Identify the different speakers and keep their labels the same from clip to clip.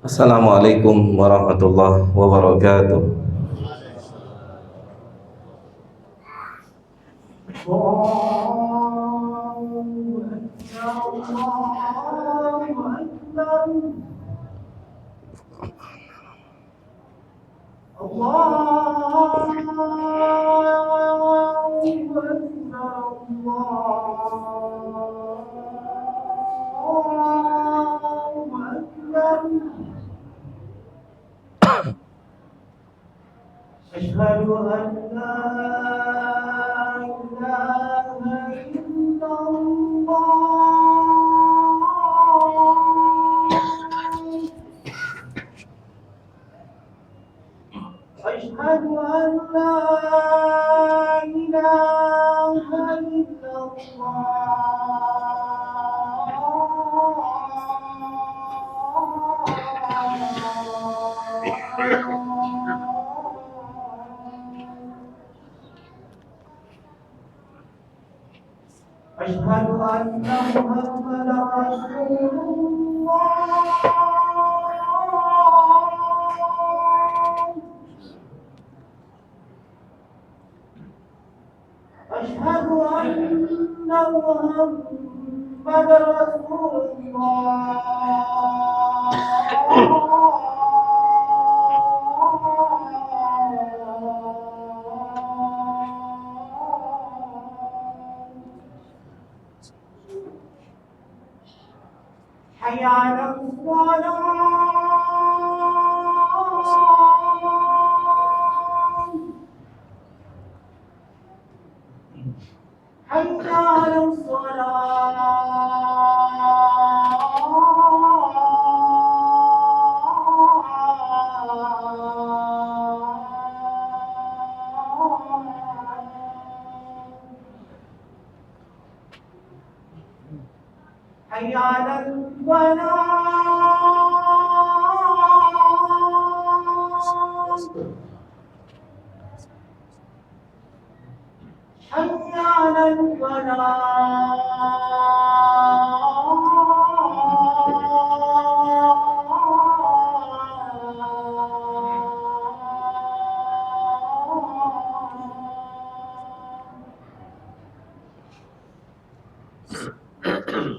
Speaker 1: Assalamualaikum warahmatullahi wabarakatuh.
Speaker 2: أشهد أن لا إله إلا الله أشهد أن لا إله إلا الله أشهد أن محمدا رسول الله أشهد أن محمدا رسول الله حي على الصلاة حي على الصلاة حي على الفلاح حي على الفلاح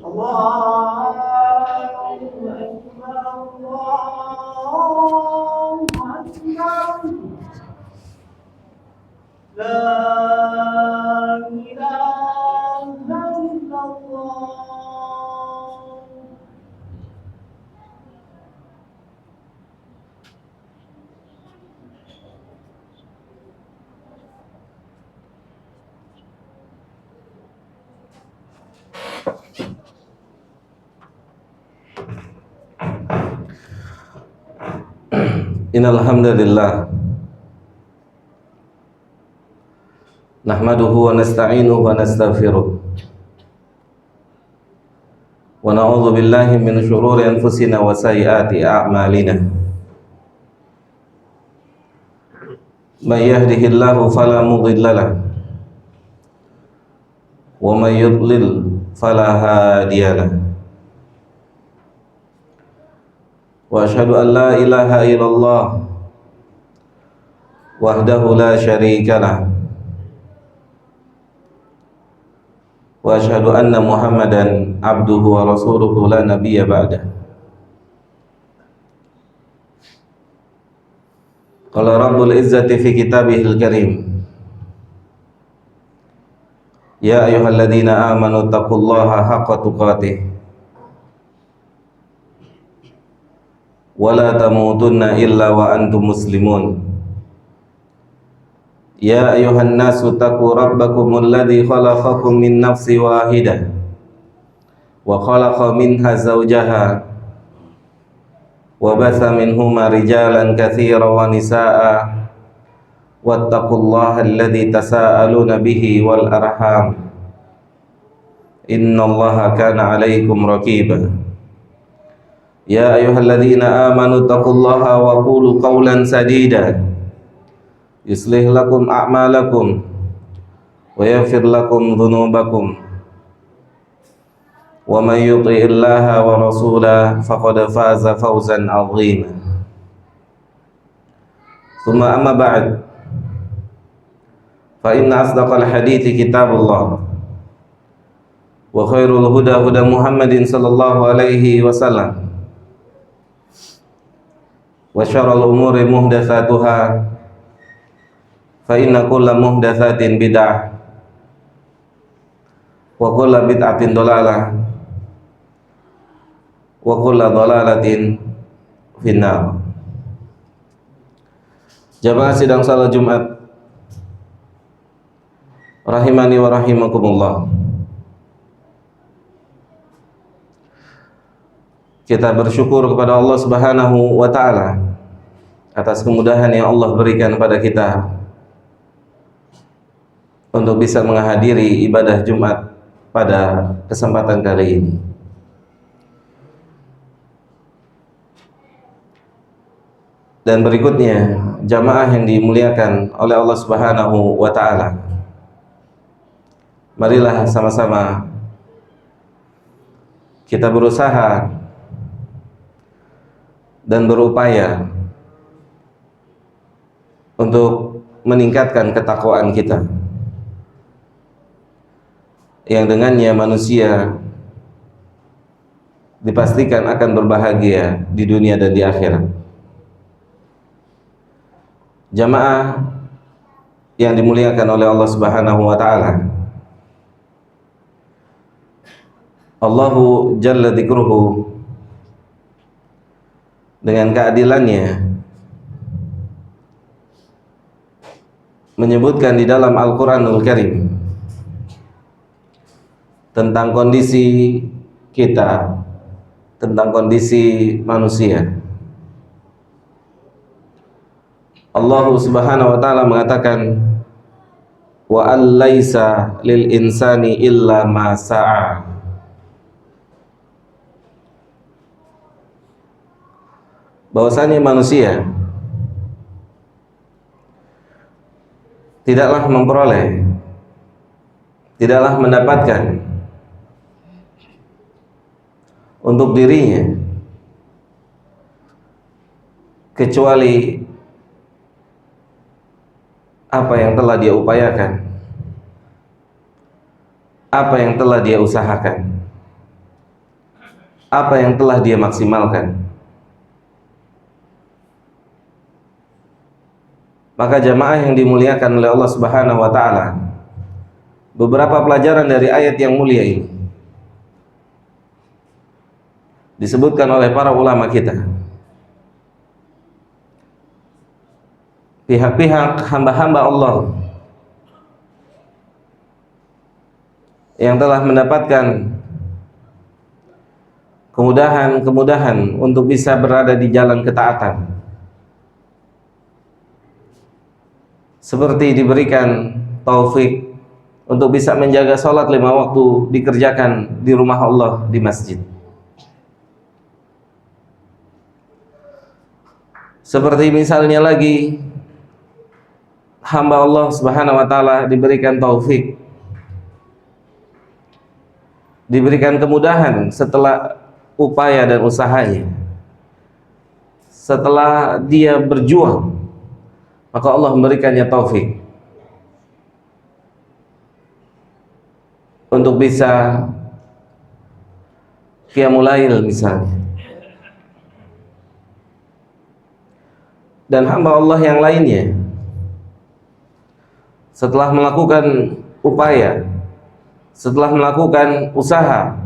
Speaker 2: الله أكبر الله أكبر لا إله إلا الله
Speaker 1: Innal hamdalillah nahmaduhu wa nasta'inuhu wa nastaghfiruh wa na'udzu billahi min shururi anfusina wa sayyiati a'malina. May yahdihillahu fala mudilla lahu wa may yudlil fala hadiya lahu. Wa asyhadu an la ilaha illallah wahdahu la syarika lah wa asyhadu anna Muhammadan abduhu wa rasuluhu la nabiyya ba'dah. Qala Rabbul Izzati fi kitabihil karim, ya ayyuhalladzina amanu taqullaha haqqa tuqatih wa la tamutunna illa wa antum muslimun. Ya ayuhan nasu taqu rabbakumul ladzi khalaqakum min nafsin wahidah wa khalaqa minha zawjaha wa batha minhuma rijalan katsiran wa nisaa'a wattaqullaha alladzi tasaaluna bihi wal arham innallaha kana 'alaikum raqiba. Ya ayyuhalladzina amanu taqullaha wa qulu qawlan sadida yuslih lakum a'malakum wa yaghfir lakum dhunubakum ومن يطع الله ورسوله فقد فاز فوزا عظيما ثم أما بعد فإن أصدق الحديث كتاب الله وخير الهدى هدى محمد صلى الله عليه وسلم وشر الأمور محدثاتها فإن كل محدثات بدعة وكل بدعة ضلالة wa kullu dhalalatin finnar. Jamaah sidang salat Jumat rahimani wa rahimakumullah. Kita bersyukur kepada Allah Subhanahu wa taala atas kemudahan yang Allah berikan pada kita untuk bisa menghadiri ibadah Jumat pada kesempatan kali ini. Dan berikutnya, jamaah yang dimuliakan oleh Allah Subhanahu wa taala. Marilah sama-sama kita berusaha dan berupaya untuk meningkatkan ketakwaan kita, yang dengannya manusia dipastikan akan berbahagia di dunia dan di akhirat. Jamaah yang dimuliakan oleh Allah Subhanahu wa taala, Allahu Jalla Dzikruhu dengan keadilannya menyebutkan di dalam Al-Qur'anul Karim tentang kondisi kita, tentang kondisi manusia. Allah Subhanahu wa taala mengatakan, wa allaisa lil insani illa ma sa'a. Bahwasanya manusia tidaklah memperoleh, tidaklah mendapatkan untuk dirinya kecuali apa yang telah dia upayakan, apa yang telah dia usahakan, apa yang telah dia maksimalkan. Maka jamaah yang dimuliakan oleh Allah Subhanahu wa taala, beberapa pelajaran dari ayat yang mulia ini disebutkan oleh para ulama kita. Pihak-pihak hamba-hamba Allah yang telah mendapatkan kemudahan untuk bisa berada di jalan ketaatan, seperti diberikan taufik untuk bisa menjaga sholat 5 waktu dikerjakan di rumah Allah, di masjid. Seperti misalnya lagi hamba Allah Subhanahu wa taala diberikan taufik, diberikan kemudahan setelah upaya dan usahanya, setelah dia berjuang, maka Allah memberikannya taufik untuk bisa qiyamul lail misalnya. Dan hamba Allah yang lainnya setelah melakukan upaya, setelah melakukan usaha,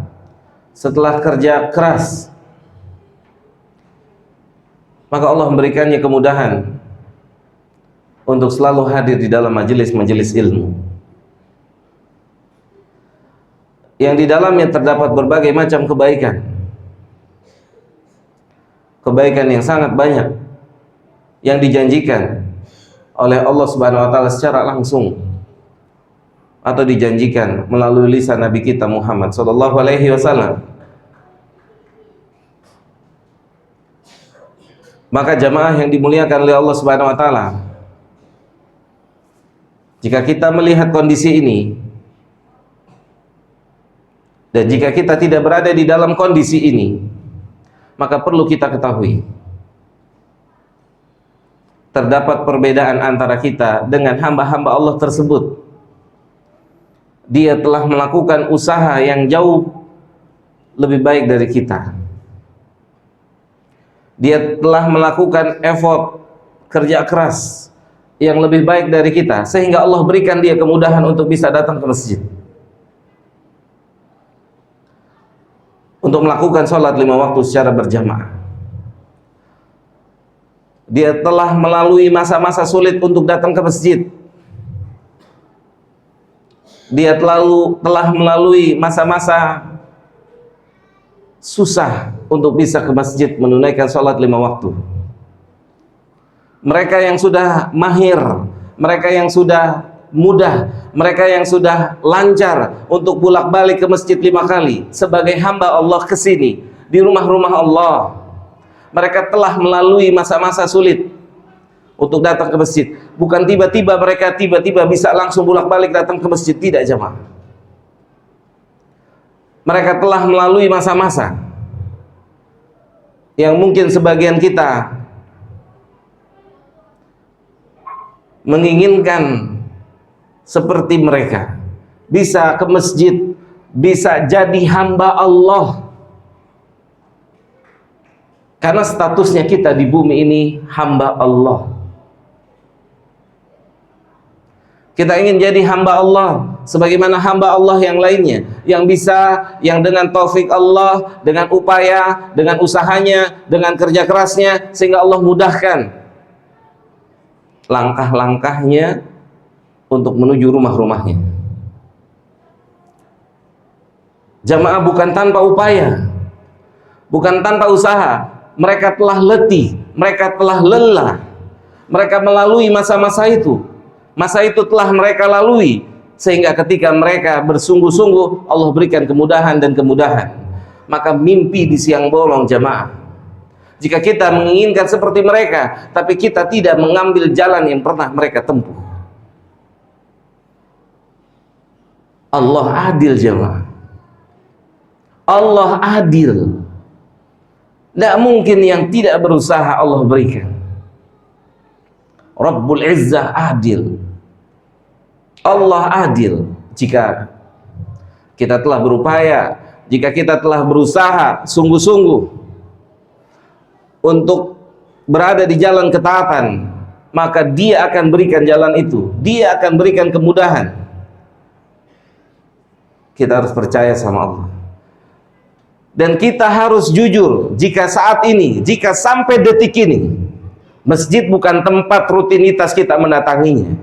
Speaker 1: setelah kerja keras, maka Allah memberikannya kemudahan untuk selalu hadir di dalam majelis-majelis ilmu yang di dalamnya terdapat berbagai macam kebaikan, kebaikan yang sangat banyak yang dijanjikan oleh Allah Subhanahu wa taala secara langsung atau dijanjikan melalui lisan Nabi kita Muhammad sallallahu alaihi wasallam. Maka jamaah yang dimuliakan oleh Allah Subhanahu wa taala, jika kita melihat kondisi ini, Dan jika kita tidak berada di dalam kondisi ini, maka perlu kita ketahui terdapat perbedaan antara kita dengan hamba-hamba Allah tersebut. Dia telah melakukan usaha yang jauh lebih baik dari kita. Dia telah melakukan effort, kerja keras yang lebih baik dari kita, sehingga Allah berikan dia kemudahan untuk bisa datang ke masjid, untuk melakukan sholat 5 waktu secara berjamaah. Dia telah melalui masa-masa sulit untuk datang ke masjid. Dia telah melalui masa-masa susah untuk bisa ke masjid menunaikan sholat 5 waktu. Mereka yang sudah mahir, mereka yang sudah mudah, mereka yang sudah lancar untuk bolak-balik ke masjid 5 kali sebagai hamba Allah ke sini di rumah-rumah Allah, mereka telah melalui masa-masa sulit untuk datang ke masjid. Bukan tiba-tiba mereka bisa langsung bolak-balik datang ke masjid, tidak jemaah. Mereka telah melalui masa-masa yang mungkin sebagian kita menginginkan seperti mereka, bisa ke masjid, bisa jadi hamba Allah. Karena statusnya kita di bumi ini hamba Allah. Kita ingin jadi hamba Allah sebagaimana hamba Allah yang lainnya, yang bisa, yang dengan taufik Allah, dengan upaya, dengan usahanya, dengan kerja kerasnya, sehingga Allah mudahkan langkah-langkahnya untuk menuju rumah-rumahnya. Jamaah, bukan tanpa upaya, bukan tanpa usaha. Mereka telah letih, mereka telah lelah, mereka melalui masa-masa itu. Masa itu telah mereka lalui, sehingga ketika mereka bersungguh-sungguh, Allah berikan kemudahan dan kemudahan. Maka mimpi di siang bolong jamaah. Jika kita menginginkan seperti mereka, tapi kita tidak mengambil jalan yang pernah mereka tempuh. Allah adil jemaah. Allah adil. Tidak mungkin yang tidak berusaha Allah berikan. Rabbul Izzah adil. Allah adil. Jika kita telah berupaya, jika kita telah berusaha sungguh-sungguh untuk berada di jalan ketaatan, maka Dia akan berikan jalan itu. Dia akan berikan kemudahan. Kita harus percaya sama Allah. Dan kita harus jujur, jika saat ini, jika sampai detik ini, masjid bukan tempat rutinitas kita mendatanginya.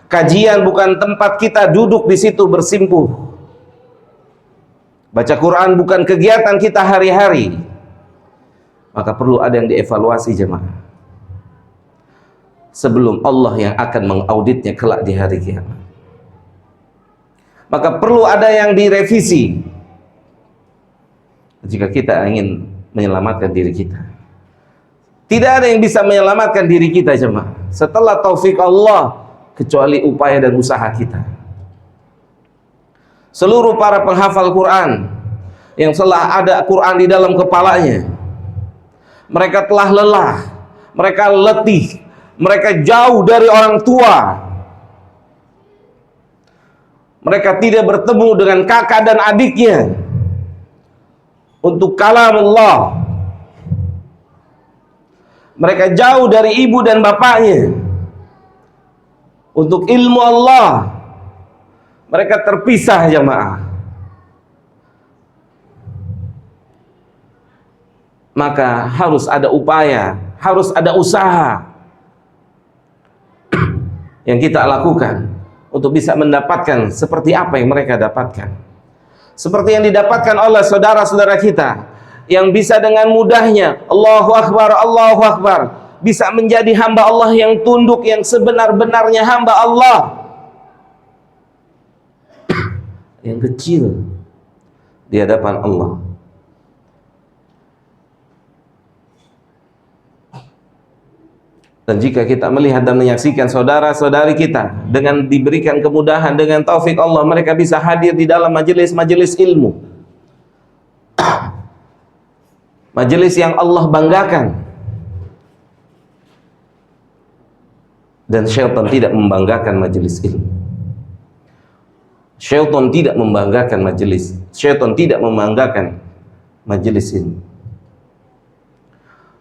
Speaker 1: Kajian bukan tempat kita duduk di situ bersimpuh. Baca Quran bukan kegiatan kita hari-hari. Maka perlu ada yang dievaluasi jemaah, sebelum Allah yang akan mengauditnya kelak di hari kiamat. Maka perlu ada yang direvisi jika kita ingin menyelamatkan diri kita. Tidak ada yang bisa menyelamatkan diri kita jemaah setelah taufik Allah, kecuali upaya dan usaha kita. Seluruh para penghafal Quran yang telah ada Quran di dalam kepalanya, mereka telah lelah, mereka letih, mereka jauh dari orang tua, mereka tidak bertemu dengan kakak dan adiknya untuk kalam Allah. Mereka jauh dari ibu dan bapaknya untuk ilmu Allah. Mereka terpisah jamaah. Maka harus ada upaya, harus ada usaha yang kita lakukan untuk bisa mendapatkan seperti apa yang mereka dapatkan. Seperti yang didapatkan oleh saudara-saudara kita yang bisa dengan mudahnya Allahu Akbar, bisa menjadi hamba Allah yang tunduk, yang sebenar-benarnya hamba Allah, yang kecil di hadapan Allah. Dan jika kita melihat dan menyaksikan saudara-saudari kita dengan diberikan kemudahan, dengan taufik Allah, mereka bisa hadir di dalam majelis-majelis ilmu, Majelis yang Allah banggakan. Dan syaitan tidak membanggakan majelis ilmu. Syaitan tidak membanggakan majelis. Syaitan tidak membanggakan majelis ilmu.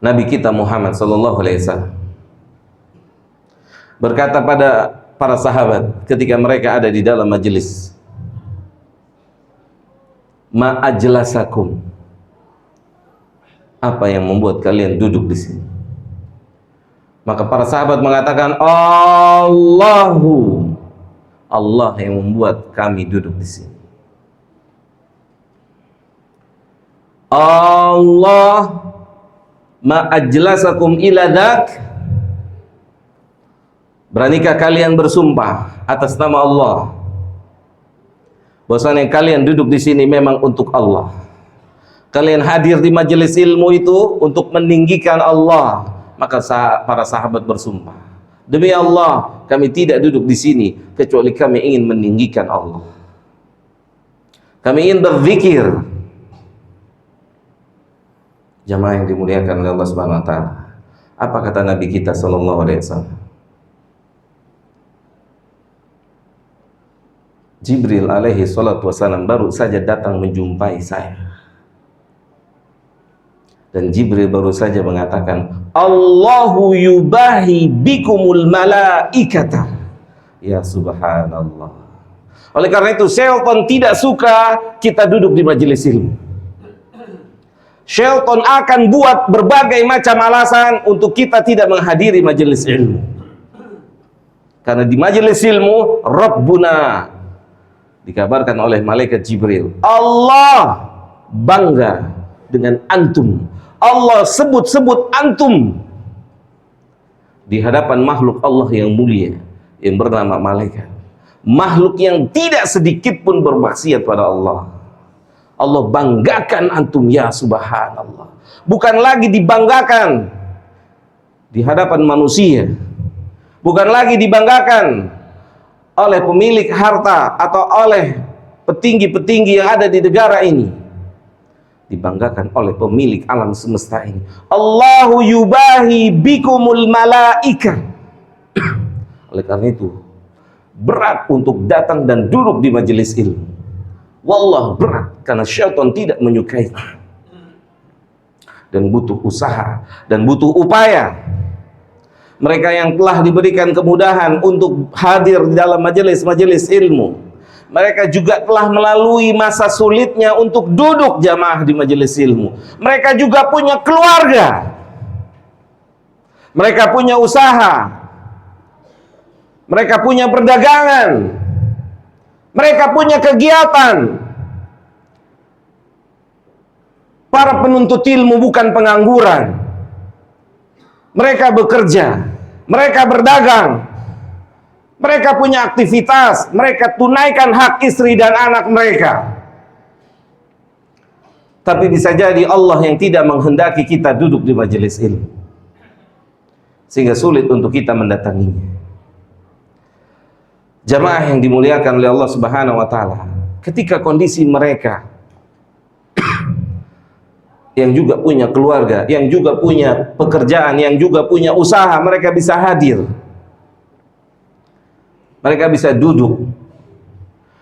Speaker 1: Nabi kita Muhammad sallallahu alaihi wasallam berkata pada para sahabat ketika mereka ada di dalam majelis, "Ma ajlasakum?" Apa yang membuat kalian duduk di sini? Maka para sahabat mengatakan, Allah yang membuat kami duduk di sini. Allah ma ajlasakum ila dzak. Beranikah kalian bersumpah atas nama Allah bahwasanya kalian duduk di sini memang untuk Allah? Kalian hadir di majelis ilmu itu untuk meninggikan Allah. Maka para sahabat bersumpah, demi Allah, kami tidak duduk di sini kecuali kami ingin meninggikan Allah. Kami ingin berzikir. Jamaah yang dimuliakan oleh Allah Subhanahu wa taala. Apa kata Nabi kita sallallahu alaihi wasallam? Jibril alaihi salatu wasallam baru saja datang menjumpai saya. Dan Jibril baru saja mengatakan, Allahu yubahi bikumul malaikata. Ya subhanallah. Oleh karena itu syaitan tidak suka kita duduk di majelis ilmu. Syaitan akan buat berbagai macam alasan untuk kita tidak menghadiri majelis ilmu. Karena di majelis ilmu Rabbuna, dikabarkan oleh malaikat Jibril, Allah bangga dengan antum. Allah sebut-sebut antum di hadapan makhluk Allah yang mulia yang bernama malaikat. Makhluk yang tidak sedikit pun bermaksiat pada Allah. Allah banggakan antum, ya subhanallah. Bukan lagi dibanggakan di hadapan manusia. Bukan lagi dibanggakan oleh pemilik harta atau oleh petinggi-petinggi yang ada di negara ini. Dibanggakan oleh pemilik alam semesta ini. Allahu yubahi bikumul malaika. Oleh karena itu berat untuk datang dan duduk di majelis ilmu. Wallah berat, karena syaitan tidak menyukai. Dan butuh usaha dan butuh upaya. Mereka yang telah diberikan kemudahan untuk hadir di dalam majelis-majelis ilmu, mereka juga telah melalui masa sulitnya untuk duduk jamaah di majelis ilmu. Mereka juga punya keluarga. Mereka punya usaha. Mereka punya perdagangan. Mereka punya kegiatan. Para penuntut ilmu bukan pengangguran. Mereka bekerja. Mereka berdagang. Mereka punya aktivitas, mereka tunaikan hak istri dan anak mereka. Tapi bisa jadi Allah yang tidak menghendaki kita duduk di majelis ilmu, sehingga sulit untuk kita mendatanginya. Jamaah yang dimuliakan oleh Allah Subhanahu wa taala, ketika kondisi mereka yang juga punya keluarga, yang juga punya pekerjaan, yang juga punya usaha, mereka bisa hadir. Mereka bisa duduk.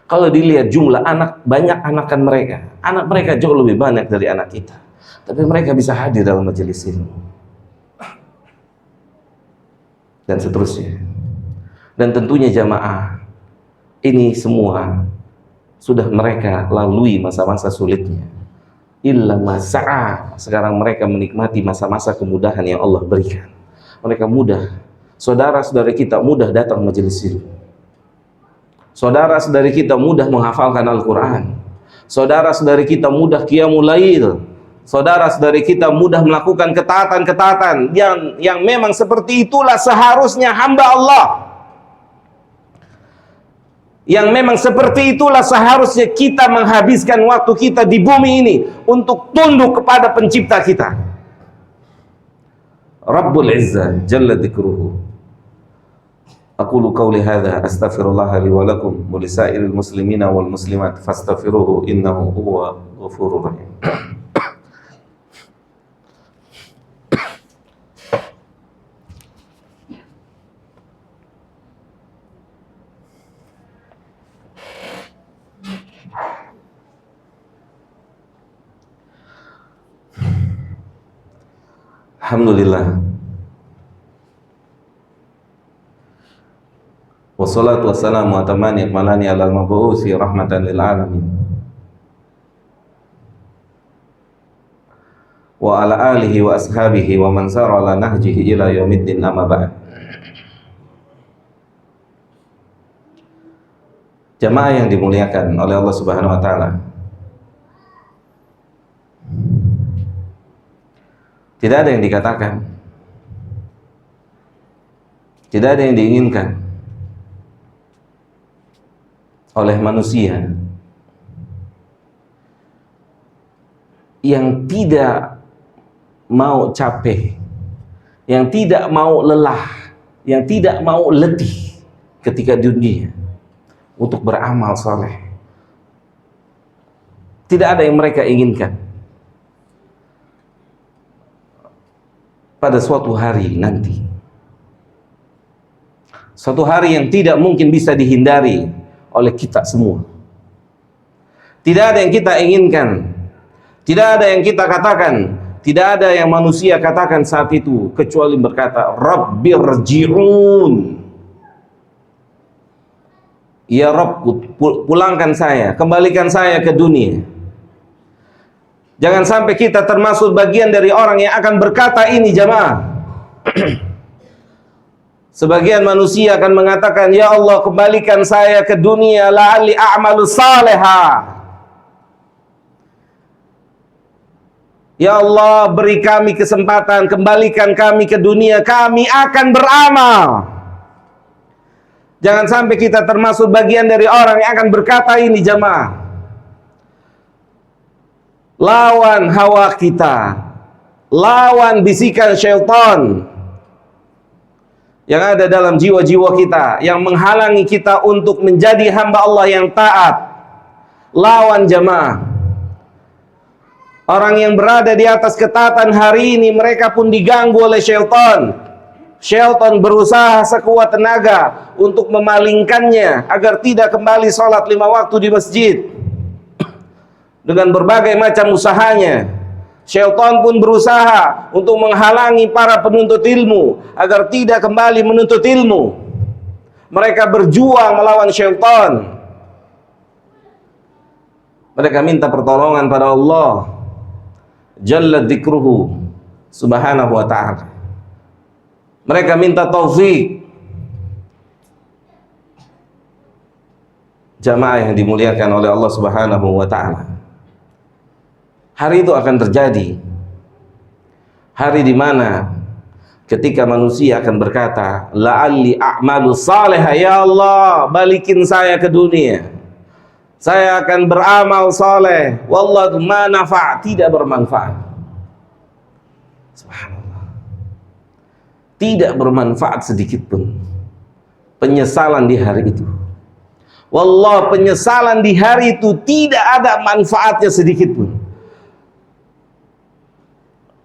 Speaker 1: Kalau dilihat jumlah anak, banyak anakan mereka. Anak mereka jauh lebih banyak dari anak kita. Tapi mereka bisa hadir dalam majelis ilmu. Dan seterusnya. Dan tentunya jamaah, ini semua sudah mereka lalui masa-masa sulitnya. Illa masa'a. Sekarang mereka menikmati masa-masa kemudahan yang Allah berikan. Mereka mudah. Saudara-saudara kita mudah datang majelis ilmu. Saudara-saudari kita mudah menghafalkan Al-Quran. Saudara-saudari kita mudah qiyamul lail. Saudara-saudari kita mudah melakukan ketaatan-ketaatan yang memang seperti itulah seharusnya hamba Allah. Yang memang seperti itulah seharusnya kita menghabiskan waktu kita di bumi ini untuk tunduk kepada pencipta kita. Rabbul Izzah Jalla Dzikruhu. Aqulu qawli hadza astaghfirullah li wa lakum wa lisairil muslimina wal muslimat fastaghfiruhu innahu huwa ghafurur rahim. Alhamdulillah. Wassalatu wassalamu atamani akmalani ala al-mabu'usi rahmatan lil alamin wa ala alihi wa ashabihi wa man sara ala nahjihi ila yaumiddin, amma ba'd. Jamaah yang dimuliakan oleh Allah Subhanahu wa taala, tidak ada yang dikatakan, tidak ada yang diinginkan oleh manusia yang tidak mau capek, yang tidak mau lelah, yang tidak mau letih ketika dunia untuk beramal saleh. Tidak ada yang mereka inginkan pada suatu hari nanti, suatu hari yang tidak mungkin bisa dihindari oleh kita semua. Tidak ada yang kita inginkan, tidak ada yang kita katakan, tidak ada yang manusia katakan saat itu kecuali berkata, Rabbirji'un, ya Rabb, pulangkan saya, kembalikan saya ke dunia. Jangan sampai kita termasuk bagian dari orang yang akan berkata ini, jamaah. Sebagian manusia akan mengatakan, ya Allah, kembalikan saya ke dunia, la'alli a'malu salihah. Ya Allah, beri kami kesempatan, kembalikan kami ke dunia, kami akan beramal. Jangan sampai kita termasuk bagian dari orang yang akan berkata ini, jamaah. Lawan hawa kita, lawan bisikan syaitan yang ada dalam jiwa-jiwa kita, yang menghalangi kita untuk menjadi hamba Allah yang taat. Lawan, jamaah. Orang yang berada di atas ketaatan hari ini, mereka pun diganggu oleh syaitan. Syaitan berusaha sekuat tenaga untuk memalingkannya agar tidak kembali sholat 5 waktu di masjid. Dengan berbagai macam usahanya, syaitan pun berusaha untuk menghalangi para penuntut ilmu agar tidak kembali menuntut ilmu. Mereka berjuang melawan syaitan. Mereka minta pertolongan pada Allah Jalla dzikruhu subhanahu wa ta'ala. Mereka minta taufik. Jamaah yang dimuliakan oleh Allah Subhanahu wa ta'ala, hari itu akan terjadi. Hari di mana ketika manusia akan berkata, la'alli a'malu salihah, ya Allah, balikin saya ke dunia. Saya akan beramal saleh. Wallahu ma nafa', tidak bermanfaat. Subhanallah. Tidak bermanfaat sedikit pun penyesalan di hari itu. Wallah, penyesalan di hari itu tidak ada manfaatnya sedikit pun.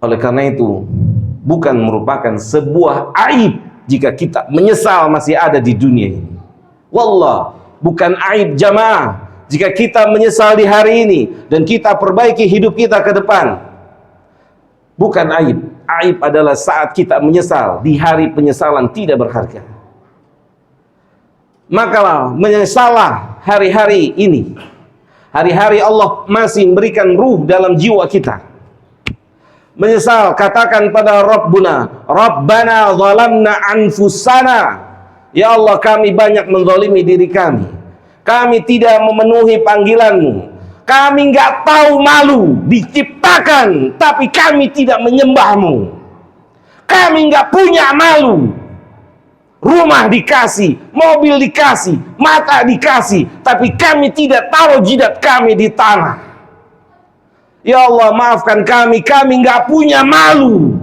Speaker 1: Oleh karena itu, bukan merupakan sebuah aib jika kita menyesal masih ada di dunia ini. Wallah, bukan aib, jamaah, jika kita menyesal di hari ini dan kita perbaiki hidup kita ke depan. Bukan aib. Aib adalah saat kita menyesal di hari penyesalan tidak berharga. Makalah menyesalah hari-hari ini. Hari-hari Allah masih memberikan ruh dalam jiwa kita. Menyesal, katakan pada Rabbuna, Rabbana zalamna anfusana. Ya Allah, kami banyak menzalimi diri kami. Kami tidak memenuhi panggilanmu. Kami nggak tahu malu, diciptakan, tapi kami tidak menyembahmu. Kami nggak punya malu. Rumah dikasih, mobil dikasih, mata dikasih, tapi kami tidak taruh jidat kami di tanah. Ya Allah, maafkan kami nggak punya malu.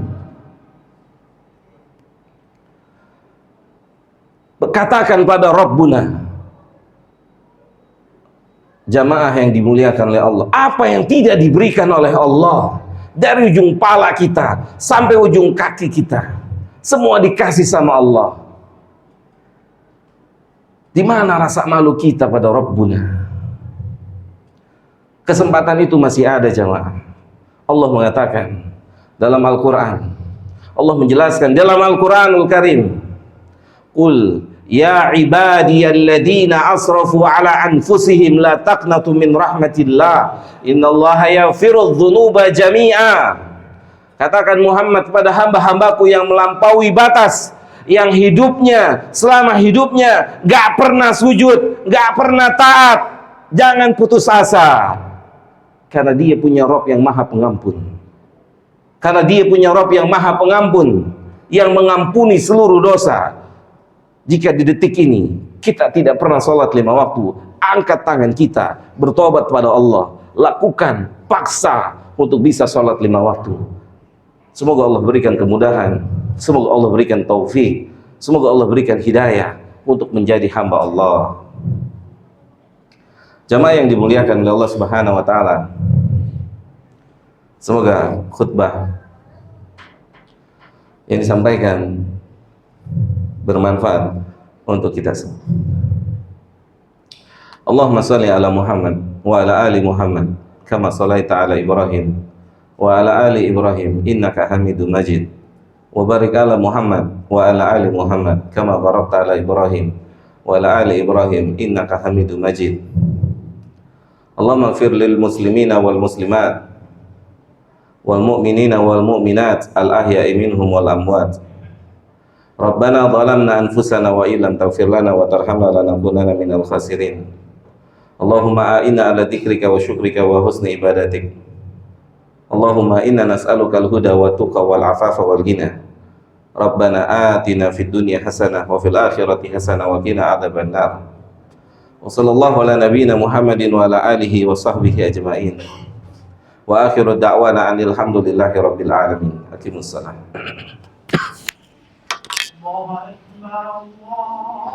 Speaker 1: Katakan pada Rabbuna. Jamaah yang dimuliakan oleh Allah, apa yang tidak diberikan oleh Allah, dari ujung pala kita sampai ujung kaki kita, semua dikasih sama Allah. Di mana rasa malu kita pada Rabbuna? Kesempatan itu masih ada, jamaah. Allah mengatakan dalam Al-Quran, Allah menjelaskan dalam Al-Quranul Karim, Qul ya ibadiyalladzina asrafu ala anfusihim la taqnatu min rahmatillah innallaha yaghfirudz dzunuba jami'a. Katakan Muhammad kepada hamba-hambaku yang melampaui batas, yang hidupnya, selama hidupnya gak pernah sujud, gak pernah taat, jangan putus asa, karena dia punya Rabb yang maha pengampun. Karena dia punya Rabb yang maha pengampun, yang mengampuni seluruh dosa. Jika di detik ini kita tidak pernah sholat 5 waktu, angkat tangan kita, bertobat pada Allah, lakukan, paksa untuk bisa sholat 5 waktu. Semoga Allah berikan kemudahan, semoga Allah berikan taufik, semoga Allah berikan hidayah untuk menjadi hamba Allah. Jamaah yang dimuliakan oleh Allah Subhanahu wa taala, semoga khutbah yang disampaikan bermanfaat untuk kita semua. Allahumma shalli ala Muhammad wa ala ali Muhammad kama shallaita ala Ibrahim wa ala ali Ibrahim innaka Hamidum Majid, wa barik ala Muhammad wa ala ali Muhammad kama barakta ala Ibrahim wa ala ali Ibrahim innaka Hamidum Majid. Allahumma ighfir lil muslimina wal muslimat wal mu'minina wal mu'minat al ahya'i minhum wal amwat. Rabbana zalamna anfusana wa illam taghfir lana wa tarhamna lanakunanna minal khasirin. Allahumma a'inna ala dzikrika wa syukrika wa husni ibadatik. Allahumma inna nas'aluka al-huda wa tuqa wal afafa wal ghina. Rabbana atina fid dunya hasanah wa fil akhirati hasanah wa qina adzaban nar. Wa sallallahu ala nabiyyina Muhammadin wa ala alihi wa sahbihi ajma'in. Wa akhiru da'wana anil hamdulillahi rabbil alamin. Aqimussalam.
Speaker 2: الله أكبر الله